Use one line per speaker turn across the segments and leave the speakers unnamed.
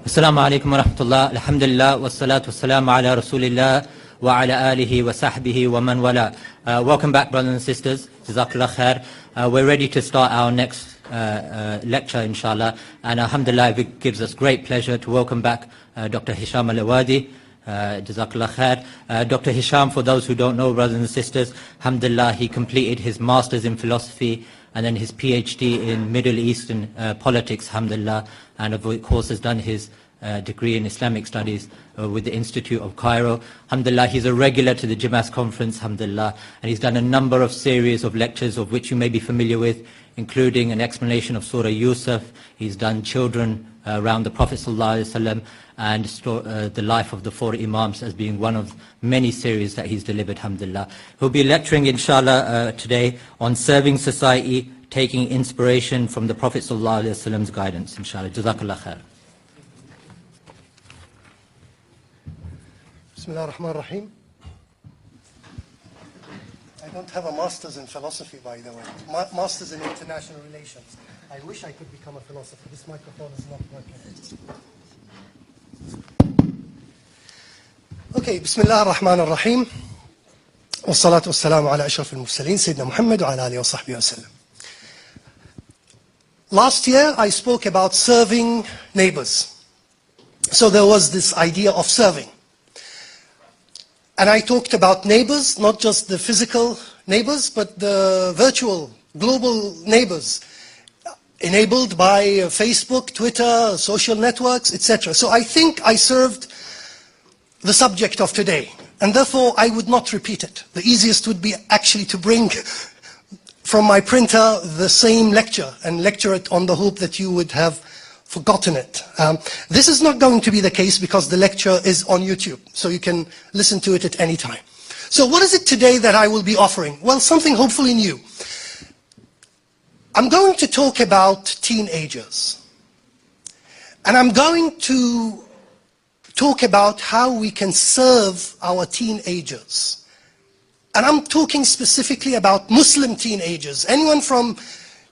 Assalamu alaikum wa rahmatullah, alhamdulillah, wa salatu wa salamu ala rasulillah, wa ala alihi wa sahbihi wa man wala. Welcome back, brothers and sisters. Jazakallah khair. We're ready to start our next lecture, inshallah. And alhamdulillah, it gives us great pleasure to welcome back Dr. Hisham Al-Awadi. Jazakallah khair. Dr. Hisham, for those who don't know, brothers and sisters, alhamdulillah, he completed his master's in philosophy and then his PhD in Middle Eastern politics, alhamdulillah, and of course has done his degree in Islamic studies with the Institute of Cairo. Alhamdulillah, he's a regular to the Jamas conference, alhamdulillah, and he's done a number of series of lectures of which you may be familiar with, including an explanation of Surah Yusuf. He's done children around the Prophet ﷺ and the life of the four Imams as being one of many series that he's delivered, alhamdulillah. He'll be lecturing, inshallah, today on serving society, taking inspiration from the Prophet ﷺ's guidance, inshallah. Jazakallah khair.
Bismillah ar-Rahman ar-Rahim. I don't have a master's in philosophy, by the way. Master's in international relations. I wish I could become a philosopher. This microphone is not working. Okay, Bismillah ar-Rahman ar-Rahim. Wassalatu wassalamu ala ashraf al-mursaleen, Sayyidina Muhammad wa ala alihi wa sahbihi wa sallam. Last year, I spoke about serving neighbors. So there was this idea of serving. And I talked about neighbors, not just the physical neighbors, but the virtual, global neighbors, enabled by Facebook, Twitter, social networks, etc. So I think I served the subject of today, and therefore I would not repeat it. The easiest would be actually to bring from my printer the same lecture and lecture it on the hope that you would have forgotten it. This is not going to be the case because the lecture is on YouTube, so you can listen to it at any time. So what is it today that I will be offering? Well, something hopefully new. I'm going to talk about teenagers. And I'm going to talk about how we can serve our teenagers. And I'm talking specifically about Muslim teenagers. Anyone from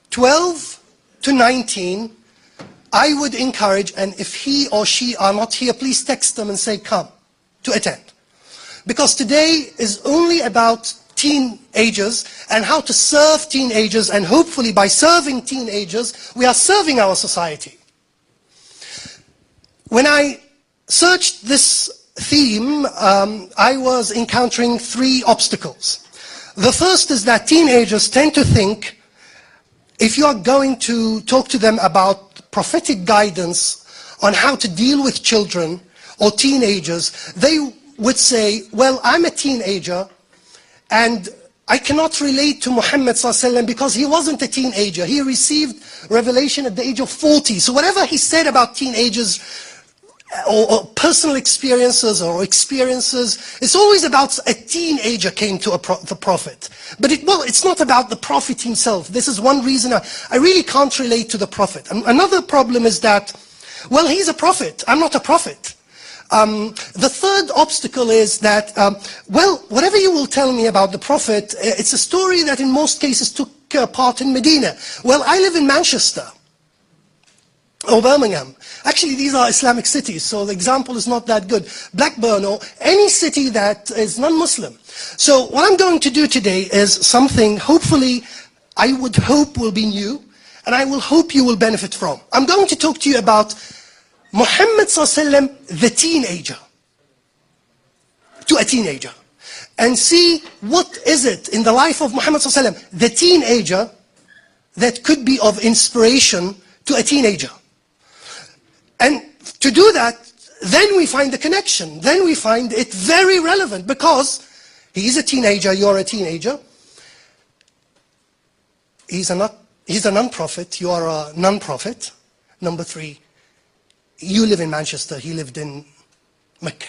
12 to 19, I would encourage, and if he or she are not here, please text them and say, come to attend. Because today is only about teenagers and how to serve teenagers, and hopefully by serving teenagers, we are serving our society. When I searched this theme, I was encountering three obstacles. The first is that teenagers tend to think if you are going to talk to them about prophetic guidance on how to deal with children or teenagers, they would say, well, I'm a teenager and I cannot relate to Muhammad ﷺ because he wasn't a teenager. He received revelation at the age of 40. So whatever he said about teenagers or personal experiences or experiences, it's always about a teenager came to the Prophet. But it's not about the Prophet himself. This is one reason I really can't relate to the Prophet. Another problem is that, well, he's a prophet. I'm not a prophet. The third obstacle is that, well, whatever you will tell me about the Prophet, it's a story that in most cases took part in Medina. Well, I live in Manchester or Birmingham. Actually, these are Islamic cities, so the example is not that good. Blackburn or any city that is non-Muslim. So what I'm going to do today is something hopefully I would hope will be new, and I will hope you will benefit from. I'm going to talk to you about Muhammad ﷺ, the teenager, to a teenager, and see what is it in the life of Muhammad ﷺ, the teenager, that could be of inspiration to a teenager. And to do that, then we find the connection. Then we find it very relevant because he's a teenager, you're a teenager. He's a non-prophet, you are a non-prophet. Number three, you live in Manchester, he lived in Mecca.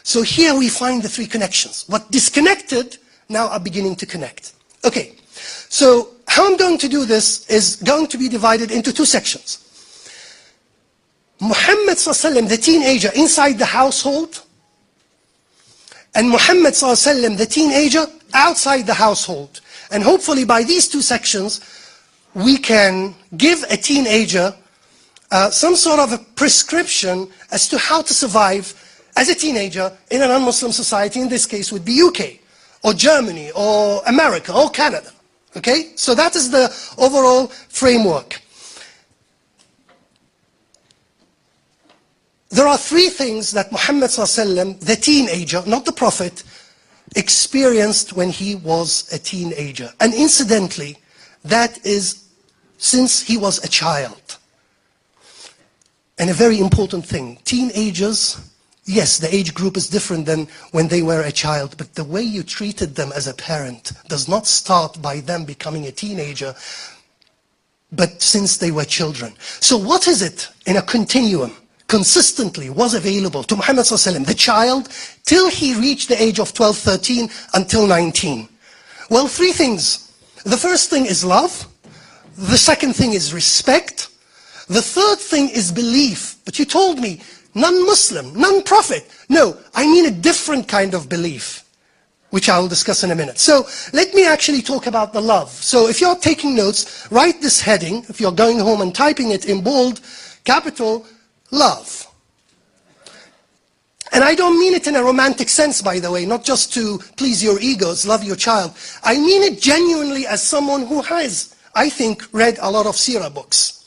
So here we find the three connections. What disconnected now are beginning to connect. Okay, so how I'm going to do this is going to be divided into two sections. Muhammad ﷺ, the teenager inside the household, and Muhammad ﷺ, the teenager outside the household. And hopefully by these two sections, we can give a teenager some sort of a prescription as to how to survive as a teenager in a non-Muslim society. In this case would be UK, or Germany, or America, or Canada. Okay? So that is the overall framework. There are three things that Muhammad ﷺ, the teenager, not the Prophet, experienced when he was a teenager. And incidentally, that is since he was a child. And a very important thing, teenagers, yes, the age group is different than when they were a child, but the way you treated them as a parent does not start by them becoming a teenager, but since they were children. So what is it in a continuum consistently was available to Muhammad ﷺ, the child, till he reached the age of 12, 13, until 19? Well, three things. The first thing is love. The second thing is respect. The third thing is belief. But you told me, non-Muslim, non-Prophet. No, I mean a different kind of belief, which I will discuss in a minute. So let me actually talk about the love. So if you're taking notes, write this heading, if you're going home and typing it in bold, capital, love. And I don't mean it in a romantic sense, by the way, not just to please your egos, love your child. I mean it genuinely as someone who has, I think, read a lot of seerah books.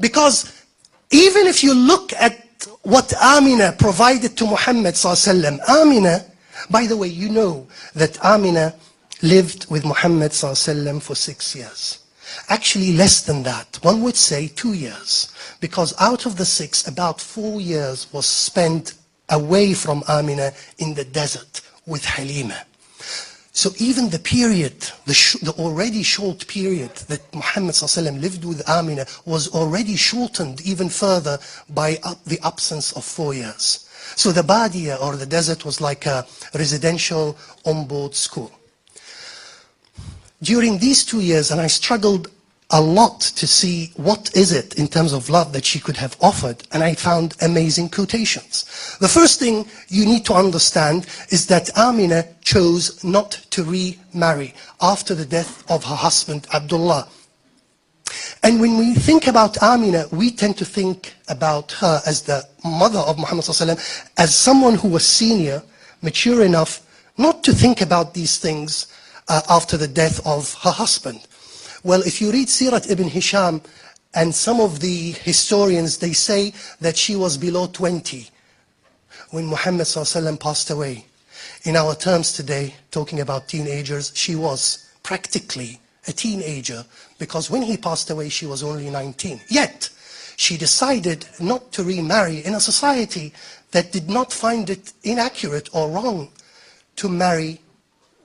Because even if you look at what Amina provided to Muhammad ﷺ, Amina, by the way, you know that Amina lived with Muhammad ﷺ for 6 years. Actually less than that, one would say 2 years. Because out of the 6, about 4 years was spent away from Amina in the desert with Halima. So even the period, the already short period that Muhammad ﷺ lived with Amina was already shortened even further by the absence of 4 years. So the Badia, or the desert, was like a residential on-board school. During these 2 years, and I struggled a lot to see what is it in terms of love that she could have offered, and I found amazing quotations. The first thing you need to understand is that Amina chose not to remarry after the death of her husband Abdullah. And when we think about Amina, we tend to think about her as the mother of Muhammad ﷺ, as someone who was senior, mature enough not to think about these things after the death of her husband. Well, if you read Sirat ibn Hisham, and some of the historians, they say that she was below 20 when Muhammad ﷺ passed away. In our terms today, talking about teenagers, she was practically a teenager, because when he passed away, she was only 19. Yet, she decided not to remarry in a society that did not find it inaccurate or wrong to marry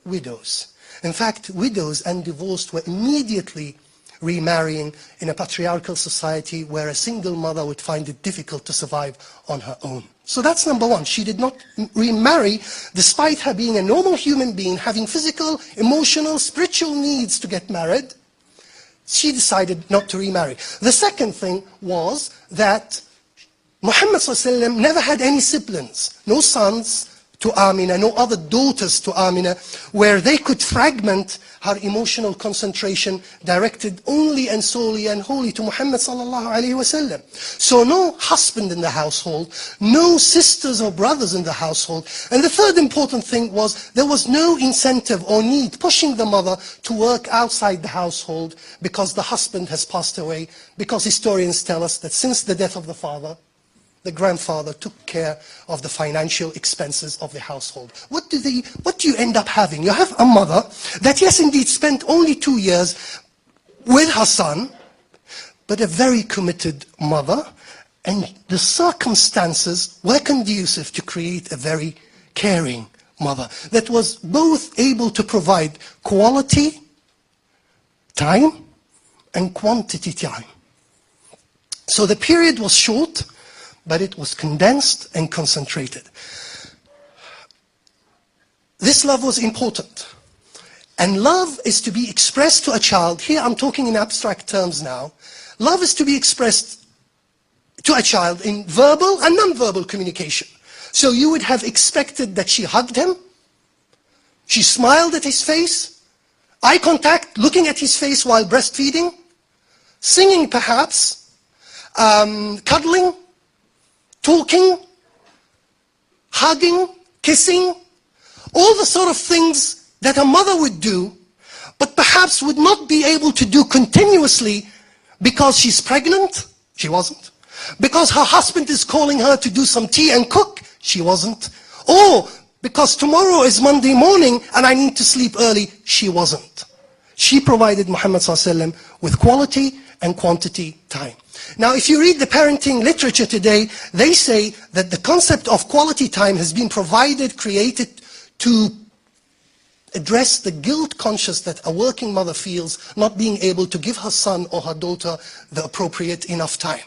widows. In fact, widows and divorced were immediately remarrying in a patriarchal society where a single mother would find it difficult to survive on her own. So that's number one. She did not remarry despite her being a normal human being, having physical, emotional, spiritual needs to get married. She decided not to remarry. The second thing was that Muhammad ﷺ never had any siblings, no sons to Amina, no other daughters to Amina, where they could fragment her emotional concentration directed only and solely and wholly to Muhammad ﷺ. So no husband in the household, no sisters or brothers in the household. And the third important thing was there was no incentive or need pushing the mother to work outside the household because the husband has passed away, because historians tell us that since the death of the father, the grandfather took care of the financial expenses of the household. What do you end up having? You have a mother that, yes, indeed, spent only 2 years with her son, but a very committed mother, and the circumstances were conducive to create a very caring mother that was both able to provide quality time and quantity time. So the period was short, but it was condensed and concentrated. This love was important. And love is to be expressed to a child. Here I'm talking in abstract terms now. Love is to be expressed to a child in verbal and non-verbal communication. So you would have expected that she hugged him, she smiled at his face, eye contact, looking at his face while breastfeeding, singing perhaps, cuddling, talking, hugging, kissing, all the sort of things that a mother would do, but perhaps would not be able to do continuously because she's pregnant. She wasn't. Because her husband is calling her to do some tea and cook. She wasn't. Or because tomorrow is Monday morning and I need to sleep early. She wasn't. She provided Muhammad ﷺ with quality and quantity time. Now, if you read the parenting literature today, they say that the concept of quality time has been created to address the guilt conscious that a working mother feels not being able to give her son or her daughter the appropriate enough time.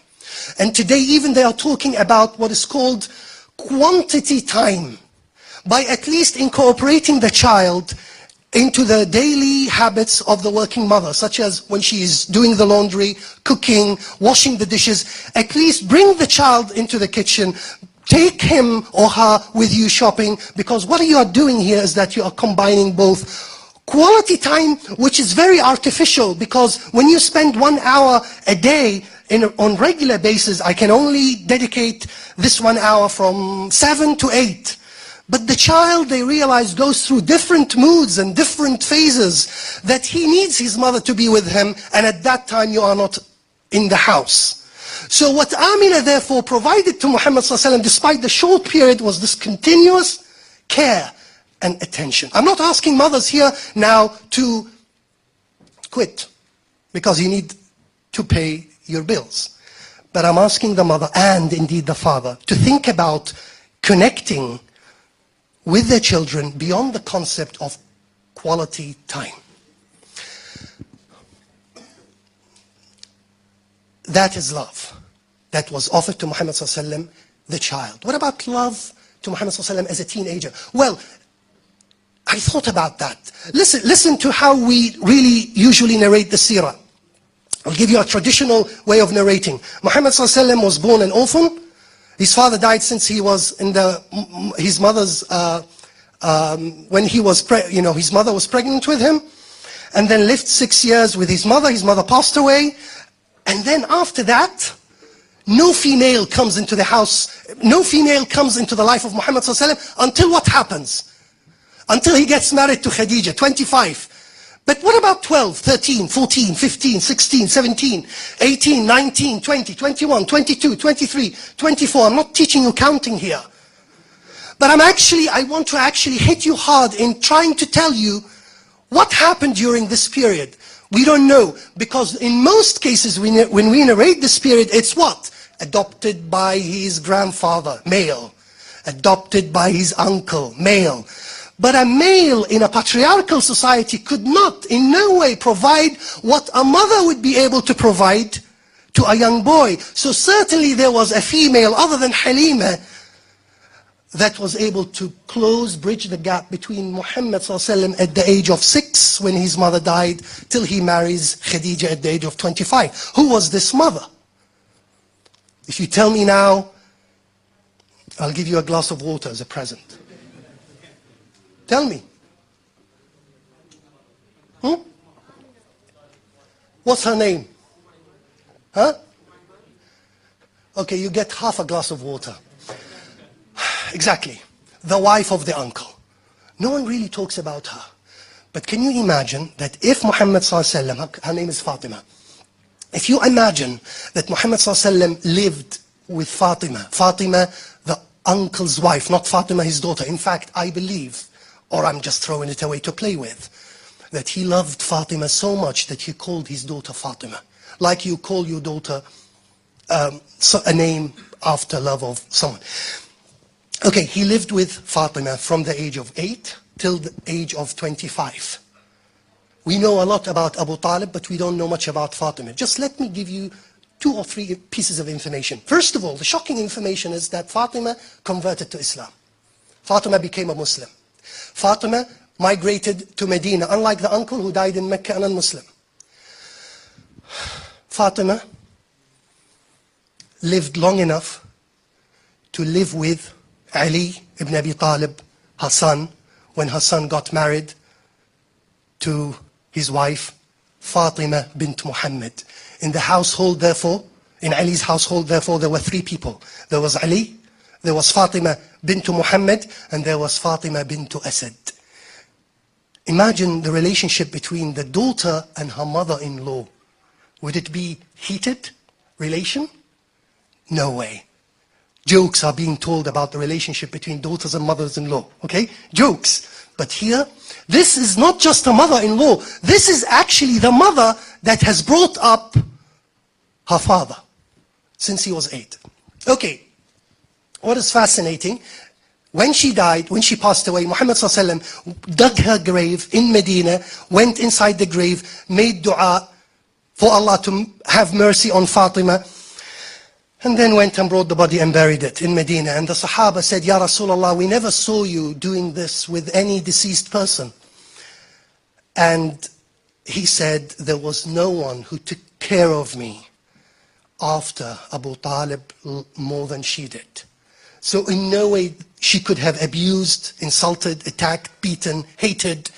And today even they are talking about what is called quantity time, by at least incorporating the child into the daily habits of the working mother, such as when she is doing the laundry, cooking, washing the dishes, at least bring the child into the kitchen, take him or her with you shopping, because what you are doing here is that you are combining both quality time, which is very artificial, because when you spend 1 hour a day on regular basis, I can only dedicate this 1 hour from 7 to 8. But the child, they realize, goes through different moods and different phases, that he needs his mother to be with him, and at that time you are not in the house. So what Amina therefore provided to Muhammad ﷺ, despite the short period, was this continuous care and attention. I'm not asking mothers here now to quit, because you need to pay your bills. But I'm asking the mother, and indeed the father, to think about connecting with their children beyond the concept of quality time. That is love that was offered to Muhammad ﷺ, the child. What about love to Muhammad ﷺ as a teenager? Well, I thought about that. Listen to how we really usually narrate the seerah. I'll give you a traditional way of narrating. Muhammad ﷺ was born an orphan. His father died since he was in his mother's, when he was, his mother was pregnant with him, and then lived 6 years with his mother. His mother passed away. And then after that, no female comes into the house, no female comes into the life of Muhammad ﷺ until what happens? Until he gets married to Khadija, 25. But what about 12, 13, 14, 15, 16, 17, 18, 19, 20, 21, 22, 23, 24? I'm not teaching you counting here. But I want to actually hit you hard in trying to tell you what happened during this period. We don't know, because in most cases when we narrate this period, it's what? Adopted by his grandfather, male. Adopted by his uncle, male. But a male in a patriarchal society could not in no way provide what a mother would be able to provide to a young boy. So certainly there was a female other than Halima that was able to bridge the gap between Muhammad ﷺ at the age of 6 when his mother died, till he marries Khadija at the age of 25. Who was this mother? If you tell me now, I'll give you a glass of water as a present. Tell me. What's her name? Huh? Okay, you get half a glass of water. Exactly. The wife of the uncle. No one really talks about her. But can you imagine that if Muhammad ﷺ, her name is Fatima, if you imagine that Muhammad ﷺ lived with Fatima, the uncle's wife, not Fatima his daughter. In fact, I believe, or I'm just throwing it away to play with, that he loved Fatima so much that he called his daughter Fatima. Like you call your daughter a name after love of someone. Okay, he lived with Fatima from the age of 8 till the age of 25. We know a lot about Abu Talib, but we don't know much about Fatima. Just let me give you 2 or 3 pieces of information. First of all, the shocking information is that Fatima converted to Islam. Fatima became a Muslim. Fatima migrated to Medina, unlike the uncle who died in Mecca and non-Muslim. Fatima lived long enough to live with Ali ibn Abi Talib, her son, when her son got married to his wife, Fatima bint Muhammad. In the household, therefore, In Ali's household, therefore, there were three people. There was Ali, there was Fatima bint Muhammad, and there was Fatima bint Asad. Imagine the relationship between the daughter and her mother-in-law. Would it be heated relation? No way. Jokes are being told about the relationship between daughters and mothers-in-law, okay? Jokes. But here, this is not just a mother-in-law. This is actually the mother that has brought up her father since he was 8. Okay, what is fascinating, when she died, when she passed away, Muhammad ﷺ dug her grave in Medina, went inside the grave, made dua for Allah to have mercy on Fatima, and then went and brought the body and buried it in Medina. And the Sahaba said, Ya Rasulullah, we never saw you doing this with any deceased person. And he said, there was no one who took care of me after Abu Talib more than she did. So in no way she could have abused, insulted, attacked, beaten, hated.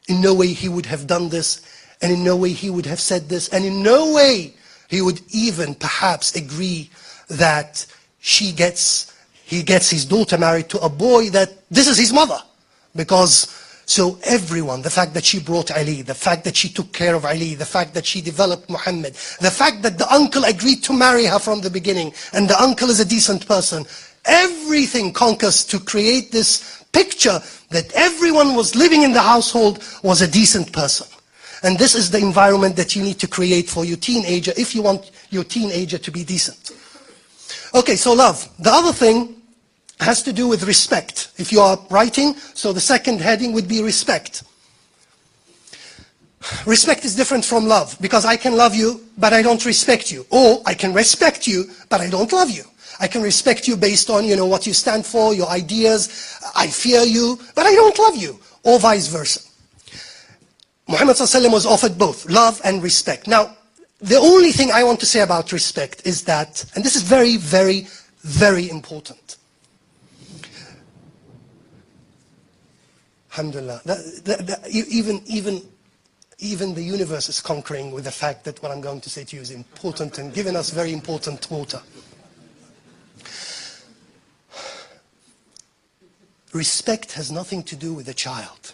In no way he would have done this, and in no way he would have said this, and in no way he would even perhaps agree that he gets his daughter married to a boy that this is his mother. Because, so everyone, the fact that she brought Ali, the fact that she took care of Ali, the fact that she developed Muhammad, the fact that the uncle agreed to marry her from the beginning, and the uncle is a decent person, everything conquers to create this picture that everyone was living in the household was a decent person. And this is the environment that you need to create for your teenager if you want your teenager to be decent. Okay, so love. The other thing has to do with respect. If you are writing, so the second heading would be respect. Respect is different from love, because I can love you, but I don't respect you. Or I can respect you, but I don't love you. I can respect you based on, what you stand for, your ideas. I fear you, but I don't love you. Or vice versa. Muhammad ﷺ was offered both, love and respect. Now, the only thing I want to say about respect is that, and this is very, very, very important. Alhamdulillah. Even the universe is conquering with the fact that what I'm going to say to you is important and giving us very important water. Respect has nothing to do with a child.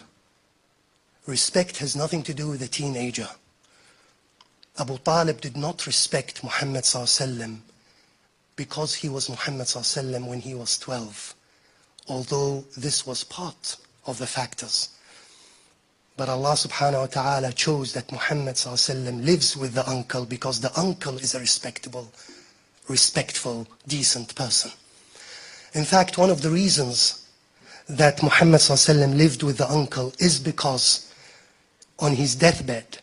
Respect has nothing to do with a teenager. Abu Talib did not respect Muhammad ﷺ because he was Muhammad ﷺ when he was 12, although this was part of the factors. But Allah subhanahu wa ta'ala chose that Muhammad ﷺ lives with the uncle because the uncle is a respectful, decent person. In fact, one of the reasons that Muhammad ﷺ lived with the uncle is because on his deathbed,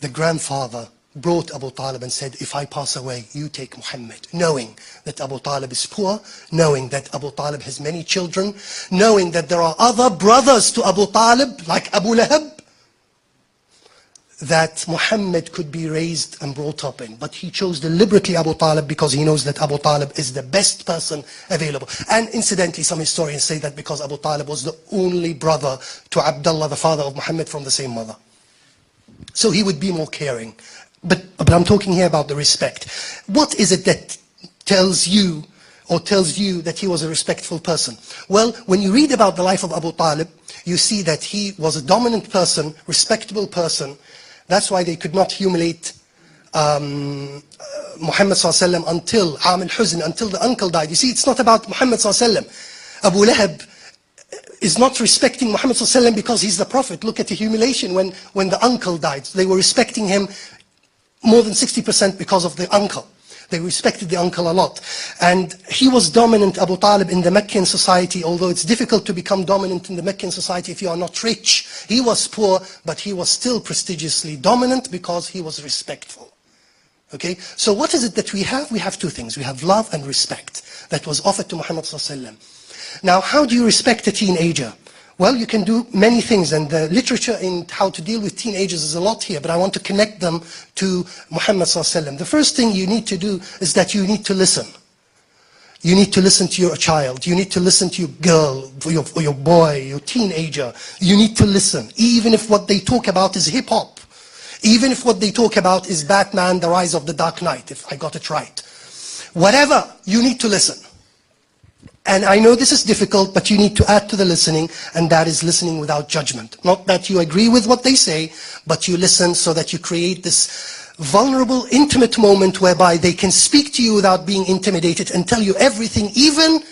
the grandfather brought Abu Talib and said, if I pass away, you take Muhammad. Knowing that Abu Talib is poor, knowing that Abu Talib has many children, knowing that there are other brothers to Abu Talib, like Abu Lahab, that Muhammad could be raised and brought up in. But he chose deliberately Abu Talib because he knows that Abu Talib is the best person available. And incidentally, some historians say that because Abu Talib was the only brother to Abdullah, the father of Muhammad, from the same mother. So he would be more caring. But I'm talking here about the respect. What is it that tells you that he was a respectful person? Well, when you read about the life of Abu Talib, you see that he was a dominant person, respectable person. That's why they could not humiliate Muhammad ﷺ until Am al-Huzn, until the uncle died. You see, it's not about Muhammad ﷺ. Abu Lahab is not respecting Muhammad ﷺ because he's the Prophet. Look at the humiliation when the uncle died. They were respecting him more than 60% because of the uncle. They respected the uncle a lot. And he was dominant, Abu Talib, in the Meccan society, although it's difficult to become dominant in the Meccan society if you are not rich. He was poor, but he was still prestigiously dominant because he was respectful. Okay? So what is it that we have? We have two things. We have love and respect that was offered to Muhammad ﷺ. Now, how do you respect a teenager? Well, you can do many things, and the literature in how to deal with teenagers is a lot here, but I want to connect them to Muhammad ﷺ. The first thing you need to do is that you need to listen. You need to listen to your child. You need to listen to your girl, or your boy, your teenager. You need to listen, even if what they talk about is hip-hop. Even if what they talk about is Batman, the Rise of the Dark Knight, if I got it right. Whatever, you need to listen. And I know this is difficult, but you need to add to the listening, and that is listening without judgment. Not that you agree with what they say, but you listen so that you create this vulnerable, intimate moment whereby they can speak to you without being intimidated and tell you everything, even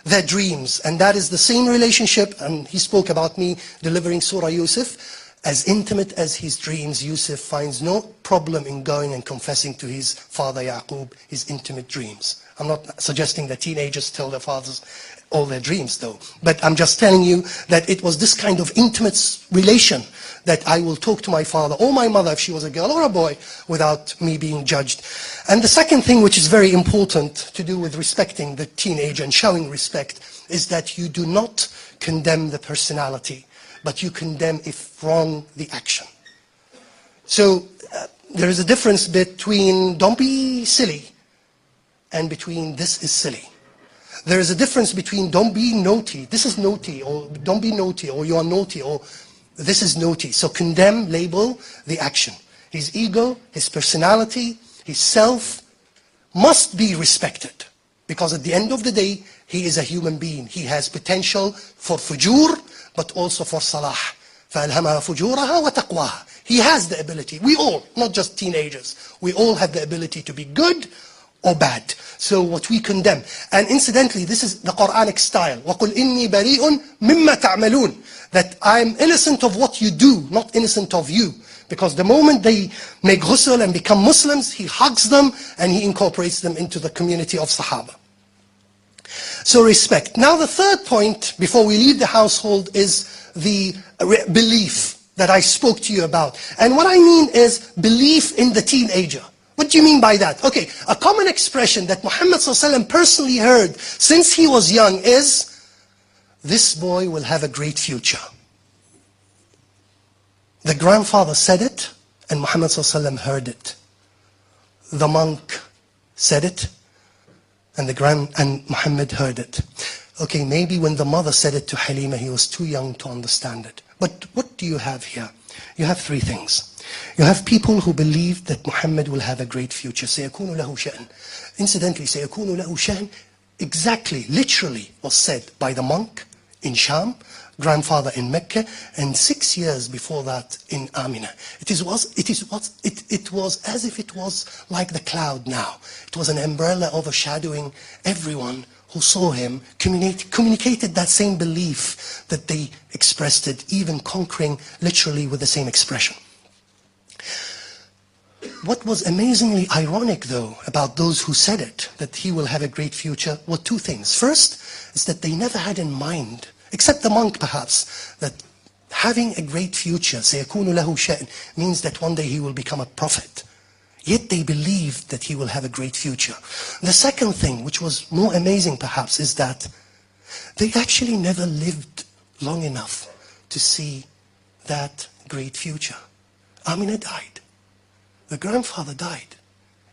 their dreams. And that is the same relationship, and he spoke about me delivering Surah Yusuf. As intimate as his dreams, Yusuf finds no problem in going and confessing to his father Yaqub his intimate dreams. I'm not suggesting that teenagers tell their fathers all their dreams though, but I'm just telling you that it was this kind of intimate relation that I will talk to my father or my mother if she was a girl or a boy without me being judged. And the second thing, which is very important to do with respecting the teenager and showing respect, is that you do not condemn the personality, but you condemn, if wrong, the action. So there is a difference between don't be silly and between this is silly. There is a difference between don't be naughty, this is naughty, or don't be naughty, or you are naughty, or this is naughty. So condemn, label the action. His ego, his personality, his self must be respected. Because at the end of the day, he is a human being. He has potential for fujur, but also for salah. فَأَلْهَمَهَا فُجُورَهَا وَتَقْوَاهَا. He has the ability. We all, not just teenagers, we all have the ability to be good or bad. So what we condemn. And incidentally, this is the Quranic style. وَقُلْ إِنِّي بَرِيءٌ مِمَّا تَعْمَلُونَ. That I'm innocent of what you do, not innocent of you. Because the moment they make ghusl and become Muslims, he hugs them and he incorporates them into the community of Sahaba. So respect. Now the third point, before we leave the household, is the belief that I spoke to you about. And what I mean is belief in the teenager. What do you mean by that? Okay, a common expression that Muhammad ﷺ personally heard since he was young is, this boy will have a great future. The grandfather said it, and Muhammad ﷺ heard it. The monk said it, and Muhammad heard it. Okay, maybe when the mother said it to Halima, he was too young to understand it. But what do you have here? You have three things. You have people who believe that Muhammad will have a great future. سَيَكُونُ لَهُ شَأْنٌ. Incidentally, سَيَكُونُ لَهُ شَأْنٌ exactly, literally was said by the monk in Sham, grandfather in Mecca, and 6 years before that in Amina. It was as if it was like the cloud now. It was an umbrella overshadowing everyone who saw him, communicated that same belief that they expressed it, even conquering literally with the same expression. What was amazingly ironic though about those who said it, that he will have a great future, were two things. First is that they never had in mind, except the monk perhaps, that having a great future, سَيَكُونُ لَهُ شَأْنٌ, means that one day he will become a prophet. Yet they believed that he will have a great future. The second thing, which was more amazing perhaps, is that they actually never lived long enough to see that great future. Amina died. The grandfather died.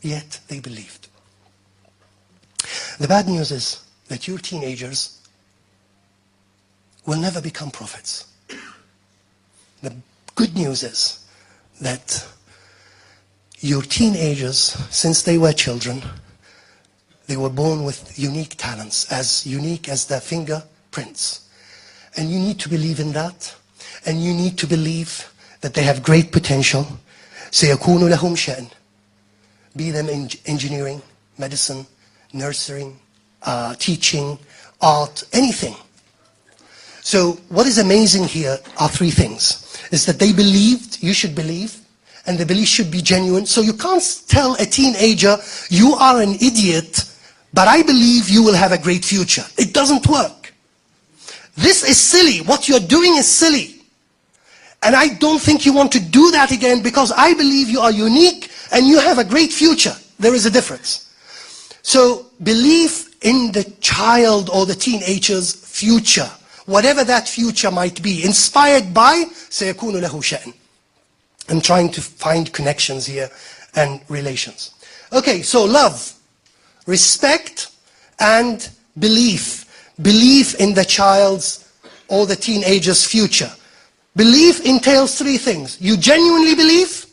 Yet they believed. The bad news is that your teenagers will never become prophets. The good news is that your teenagers, since they were children, they were born with unique talents, as unique as their fingerprints. And you need to believe in that. And you need to believe that they have great potential. سَيَكُونُ لَهُمْ شَأْنٌ. Be them in engineering, medicine, nursing, teaching, art, anything. So what is amazing here are three things. Is that they believed, you should believe, and the belief should be genuine. So you can't tell a teenager, you are an idiot, but I believe you will have a great future. It doesn't work. This is silly. What you're doing is silly. And I don't think you want to do that again, because I believe you are unique and you have a great future. There is a difference. So belief in the child or the teenager's future, whatever that future might be, inspired by سَيَكُونُ لَهُ شَأْنٌ. I'm trying to find connections here and relations. Okay, so love, respect, and belief. Belief in the child's or the teenager's future. Belief entails three things. You genuinely believe,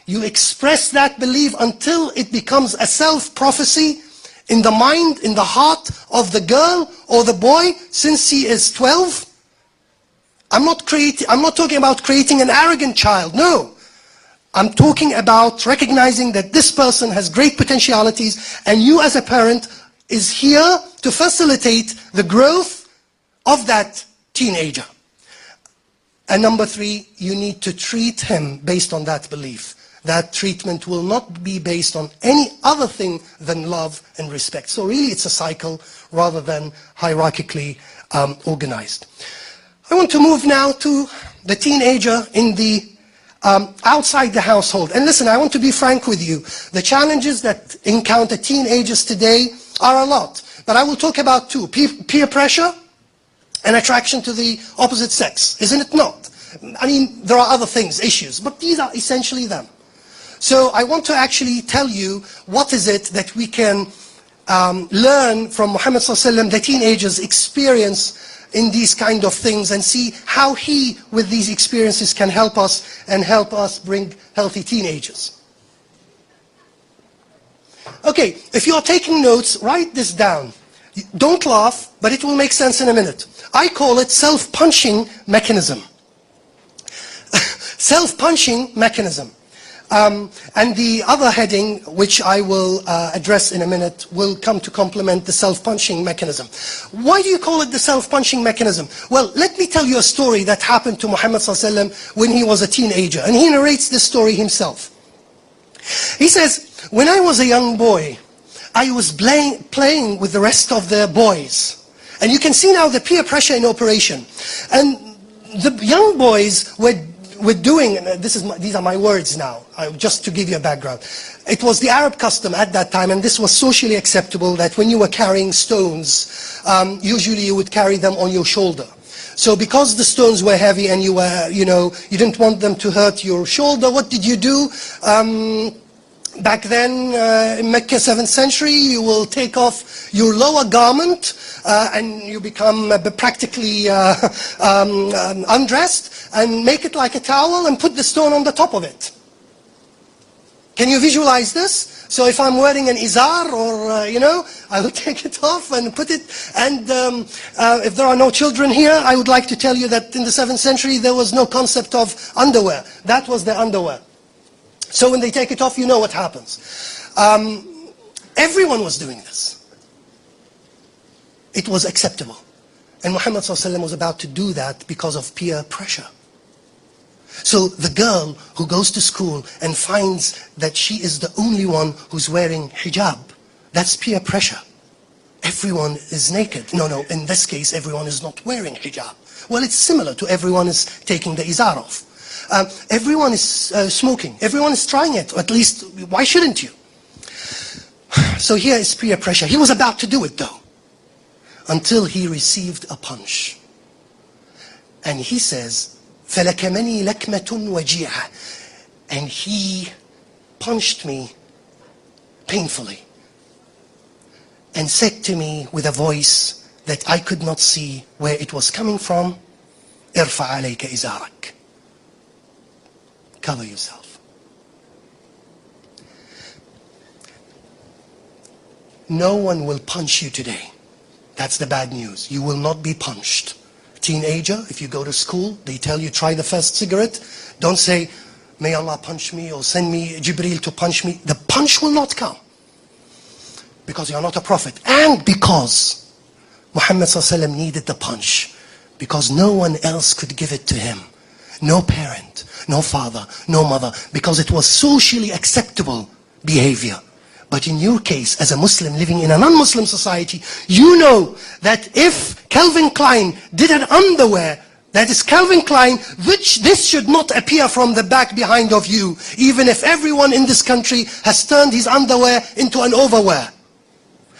You express that belief until it becomes a self-prophecy in the mind, in the heart of the girl or the boy since he is 12. I'm not talking about creating an arrogant child, no. I'm talking about recognizing that this person has great potentialities, and you as a parent is here to facilitate the growth of that teenager. And number 3, you need to treat him based on that belief. That treatment will not be based on any other thing than love and respect. So really it's a cycle rather than hierarchically organized. I want to move now to the teenager in the outside the household. And listen, I want to be frank with you. The challenges that encounter teenagers today are a lot. But I will talk about 2. Peer pressure and attraction to the opposite sex. Isn't it not? I mean, there are other things, issues, but these are essentially them. So I want to actually tell you what is it that we can learn from Muhammad ﷺ, the teenager's experience in these kind of things, and see how he, with these experiences, can help us and help us bring healthy teenagers. Okay, if you are taking notes, write this down. Don't laugh, but it will make sense in a minute. I call it self-punching mechanism. Self-punching mechanism. And the other heading, which I will address in a minute, will come to complement the self-punching mechanism. Why do you call it the self-punching mechanism? Well, let me tell you a story that happened to Muhammad ﷺ when he was a teenager. And he narrates this story himself. He says, when I was a young boy, I was playing with the rest of the boys. And you can see now the peer pressure in operation. And the young boys were doing, and these are my words now, just to give you a background. It was the Arab custom at that time, and this was socially acceptable, that when you were carrying stones, usually you would carry them on your shoulder. So because the stones were heavy and you didn't want them to hurt your shoulder, what did you do? Back then, in Mecca, 7th century, you will take off your lower garment and you become practically undressed, and make it like a towel and put the stone on the top of it. Can you visualize this? So if I'm wearing an izar or, I will take it off and put it. And if there are no children here, I would like to tell you that in the 7th century, there was no concept of underwear. That was the underwear. So when they take it off, you know what happens. Everyone was doing this. It was acceptable. And Muhammad ﷺ was about to do that because of peer pressure. So the girl who goes to school and finds that she is the only one who's wearing hijab, that's peer pressure. Everyone is naked. No, in this case, everyone is not wearing hijab. Well, it's similar to everyone is taking the izar off. Everyone is smoking. Everyone is trying it. Or at least, why shouldn't you? So here is peer pressure. He was about to do it though, until he received a punch. And he says, فَلَكَمَنِي لَكْمَةٌ وَجِيعَةٌ. And he punched me painfully and said to me with a voice that I could not see where it was coming from, ارفع عليك إزارك. Cover yourself. No one will punch you today. That's the bad news. You will not be punched. Teenager, if you go to school, they tell you try the first cigarette. Don't say, may Allah punch me or send me Jibreel to punch me. The punch will not come. Because you are not a prophet. And because Muhammad ﷺ needed the punch. Because no one else could give it to him. No parent, no father, no mother. Because it was socially acceptable behavior. But in your case, as a Muslim living in a non-Muslim society, you know that if Calvin Klein did an underwear, that is Calvin Klein, which this should not appear from the back behind of you, even if everyone in this country has turned his underwear into an overwear.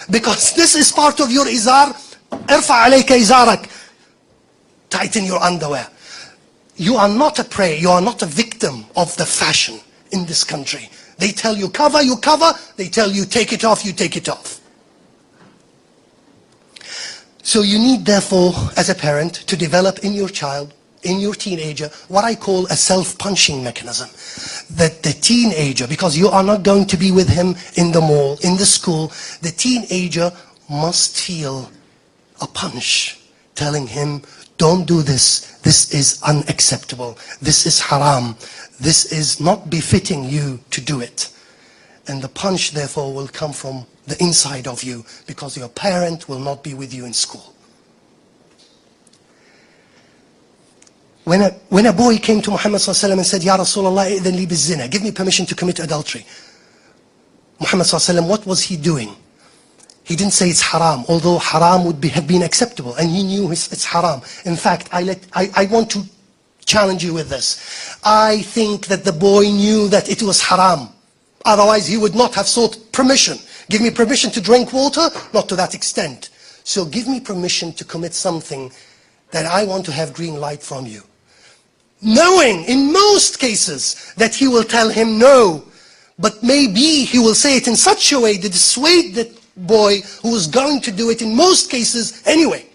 Because this is part of your izar, ارفع عليك إزارك. Tighten your underwear. You are not a prey, you are not a victim of the fashion in this country. They tell you cover, you cover. They tell you take it off, you take it off. So you need, therefore, as a parent, to develop in your child, in your teenager, what I call a self-punching mechanism. that the teenager, because you are not going to be with him in the mall, in the school, the teenager must feel a punch telling him, don't do this, this is unacceptable, this is haram, this is not befitting you to do it. And the punch therefore will come from the inside of you, because your parent will not be with you in school. When a boy came to Muhammad ﷺ and said, Ya Rasulullah, idhan li bizina, give me permission to commit adultery. Muhammad ﷺ, what was he doing? He didn't say it's haram, although haram would have been acceptable, and he knew it's haram. In fact, I want to challenge you with this. I think that the boy knew that it was haram. Otherwise, he would not have sought permission. Give me permission to drink water? Not to that extent. So give me permission to commit something that I want to have green light from you. Knowing in most cases that he will tell him no, but maybe he will say it in such a way to dissuade the boy who is going to do it in most cases anyway.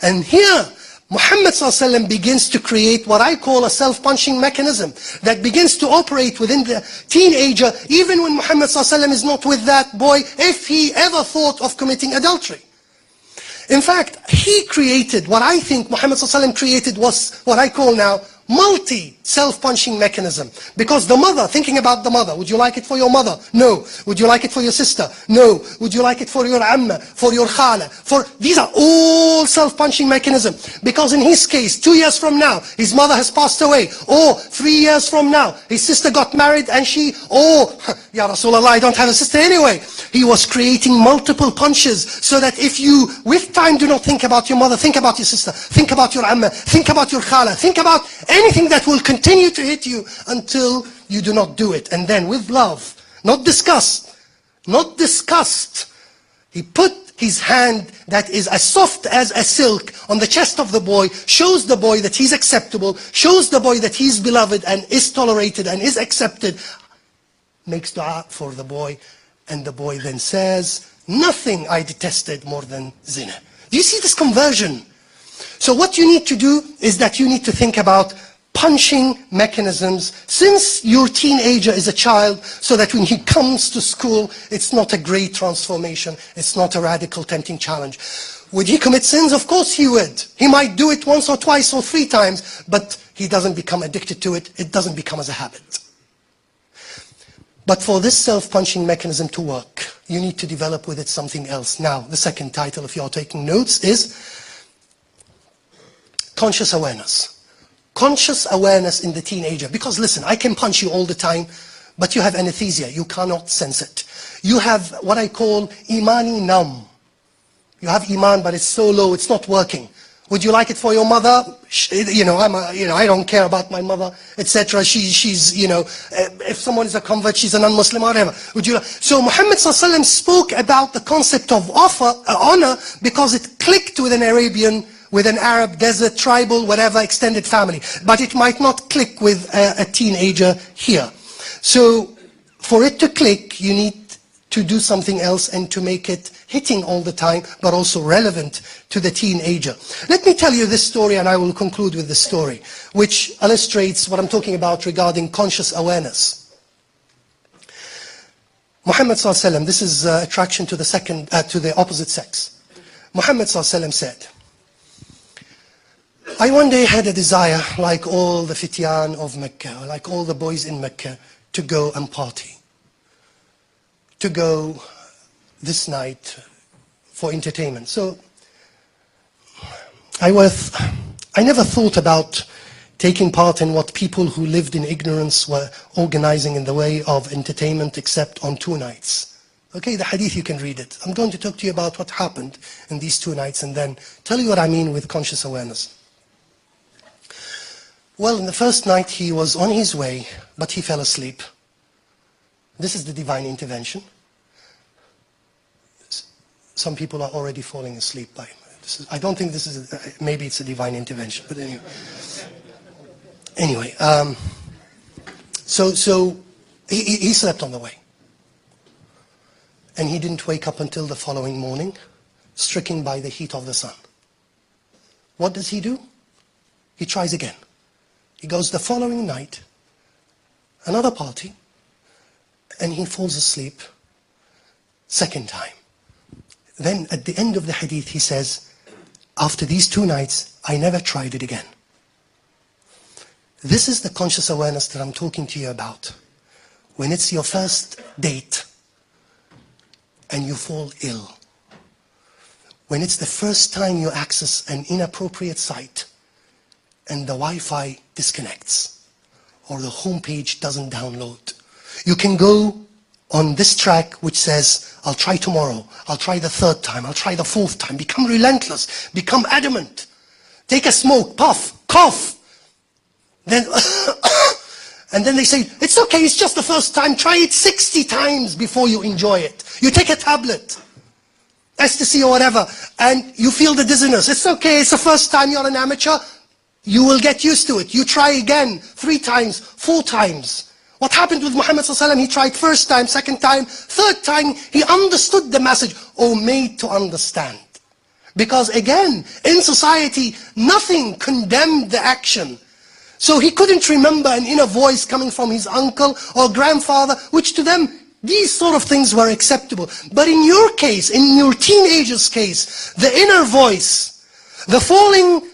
And here Muhammad ﷺ begins to create what I call a self-punching mechanism that begins to operate within the teenager, even when Muhammad ﷺ is not with that boy, if he ever thought of committing adultery. In fact, he created, what I think Muhammad ﷺ created was what I call now multi-self-punching mechanism. Because the mother, thinking about the mother, would you like it for your mother? No. Would you like it for your sister? No. Would you like it for your amma, for your khala? These are all self-punching mechanisms. Because in his case, 2 years from now, his mother has passed away. Or 3 years from now, his sister got married and Ya Rasulullah, I don't have a sister anyway. He was creating multiple punches so that if you, with time, do not think about your mother, think about your sister, think about your amma, think about your khala, think about anything that will continue to hit you until you do not do it. And then with love, not disgust, he put his hand that is as soft as a silk on the chest of the boy, shows the boy that he's acceptable, shows the boy that he's beloved and is tolerated and is accepted, makes dua for the boy, and the boy then says, nothing I detested more than zina. Do you see this conversion? So what you need to do is that you need to think about punching mechanisms since your teenager is a child, so that when he comes to school, it's not a great transformation, it's not a radical, tempting challenge. Would he commit sins? Of course he would. He might do it once or twice or 3 times, but he doesn't become addicted to it, it doesn't become as a habit. But for this self-punching mechanism to work, you need to develop with it something else. Now, the second title, if you're taking notes, is conscious awareness. Conscious awareness in the teenager. Because listen, I can punch you all the time, but you have anesthesia. You cannot sense it. You have what I call imani nam. You have iman, but it's so low, it's not working. Would you like it for your mother? I don't care about my mother, etc. She's, if someone is a convert, she's a non-Muslim, or whatever. So Muhammad ﷺ spoke about the concept of honor because it clicked with an Arab, desert, tribal, whatever, extended family. But it might not click with a teenager here. So for it to click, you need to do something else and to make it hitting all the time, but also relevant to the teenager. Let me tell you this story, and I will conclude with this story, which illustrates what I'm talking about regarding conscious awareness. Muhammad ﷺ, this is attraction to the opposite sex. Muhammad ﷺ said, I one day had a desire, like all the fityan of Mecca, like all the boys in Mecca, to go and party. To go this night for entertainment. So I never thought about taking part in what people who lived in ignorance were organizing in the way of entertainment, except on 2 nights. Okay, the hadith, you can read it. I'm going to talk to you about what happened in these 2 nights and then tell you what I mean with conscious awareness. Well, in the first night he was on his way, but he fell asleep. This is the divine intervention. Some people are already falling asleep by I don't think this is, maybe it's a divine intervention, but anyway. So he slept on the way. And he didn't wake up until the following morning, stricken by the heat of the sun. What does he do? He tries again. He goes the following night, another party, and he falls asleep second time. Then at the end of the hadith he says, after these 2 nights, I never tried it again. This is the conscious awareness that I'm talking to you about. When it's your first date and you fall ill. When it's the first time you access an inappropriate site and the Wi-Fi disconnects or the homepage doesn't download. You can go on this track which says, I'll try tomorrow, I'll try the 3rd time, I'll try the 4th time. Become relentless, become adamant. Take a smoke, puff, cough. Then, and then they say, it's okay, it's just the first time, try it 60 times before you enjoy it. You take a tablet, ecstasy or whatever, and you feel the dizziness. It's okay, it's the first time, you're an amateur. You will get used to it. You try again, 3 times, 4 times. What happened with Muhammad sallallahu alaihi wasallam? He tried first time, second time, 3rd time, he understood the message, or made to understand. Because again, in society, nothing condemned the action. So he couldn't remember an inner voice coming from his uncle or grandfather, which to them, these sort of things were acceptable. But in your case, in your teenager's case, the inner voice, the falling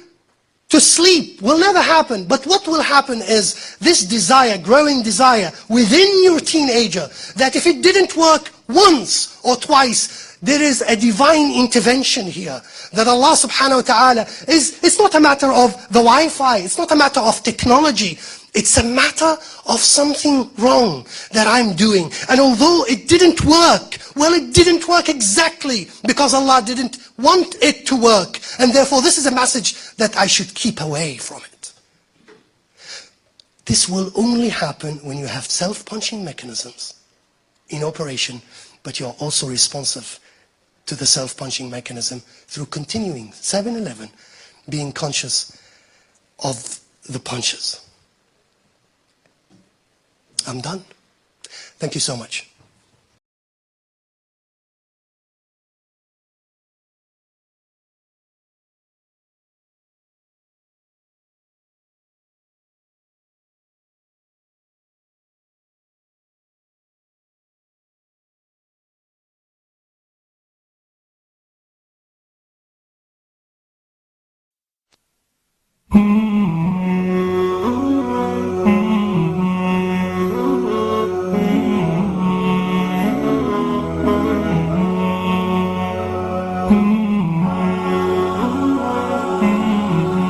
to sleep will never happen. But what will happen is this desire, growing desire within your teenager, that if it didn't work once or twice, there is a divine intervention here. That Allah subhanahu wa ta'ala it's not a matter of the Wi-Fi, it's not a matter of technology. It's a matter of something wrong that I'm doing. And although it didn't work, well, it didn't work exactly because Allah didn't want it to work. And therefore, this is a message that I should keep away from it. This will only happen when you have self-punching mechanisms in operation, but you're also responsive to the self-punching mechanism through continuing 7-11, being conscious of the punches. I'm done. Thank you so much.